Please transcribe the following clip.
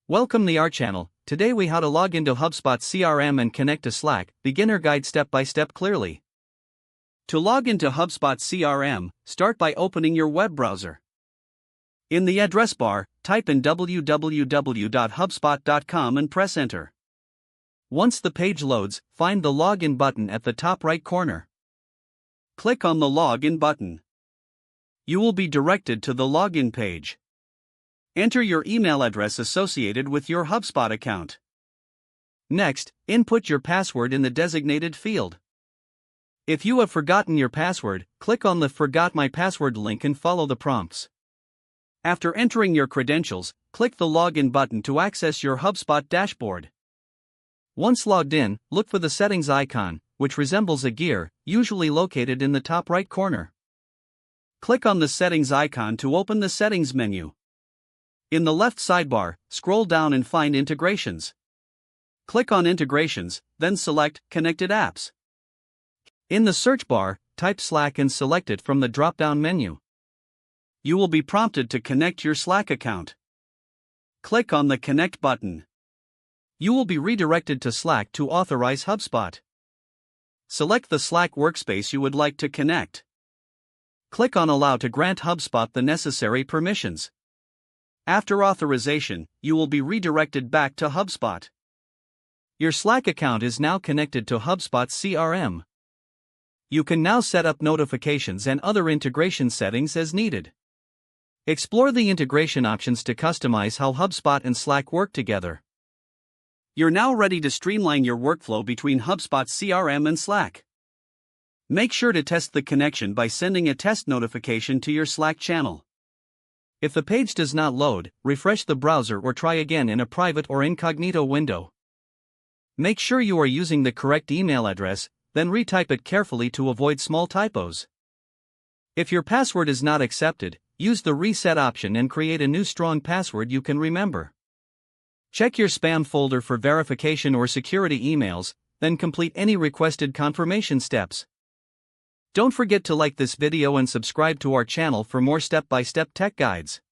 Welcome to our channel. Today we how to log into HubSpot CRM and connect to Slack, beginner guide step by step clearly. To log into HubSpot CRM, start by opening your web browser. In the address bar, type in www.hubspot.com and press enter. Once the page loads, find the login button at the top right corner. Click on the login button. You will be directed to the login page. Enter your email address associated with your HubSpot account. Next, input your password in the designated field. If you have forgotten your password, click on the Forgot My Password link and follow the prompts. After entering your credentials, click the Login button to access your HubSpot dashboard. Once logged in, look for the settings icon, which resembles a gear, usually located in the top right corner. Click on the settings icon to open the settings menu. In the left sidebar, scroll down and find Integrations. Click on Integrations, then select Connected Apps. In the search bar, type Slack and select it from the drop-down menu. You will be prompted to connect your Slack account. Click on the Connect button. You will be redirected to Slack to authorize HubSpot. Select the Slack workspace you would like to connect. Click on Allow to grant HubSpot the necessary permissions. After authorization, you will be redirected back to HubSpot. Your Slack account is now connected to HubSpot CRM. You can now set up notifications and other integration settings as needed. Explore the integration options to customize how HubSpot and Slack work together. You're now ready to streamline your workflow between HubSpot CRM and Slack. Make sure to test the connection by sending a test notification to your Slack channel. If the page does not load, refresh the browser or try again in a private or incognito window. Make sure you are using the correct email address, then retype it carefully to avoid small typos. If your password is not accepted, use the reset option and create a new strong password you can remember. Check your spam folder for verification or security emails, then complete any requested confirmation steps. Don't forget to like this video and subscribe to our channel for more step-by-step tech guides.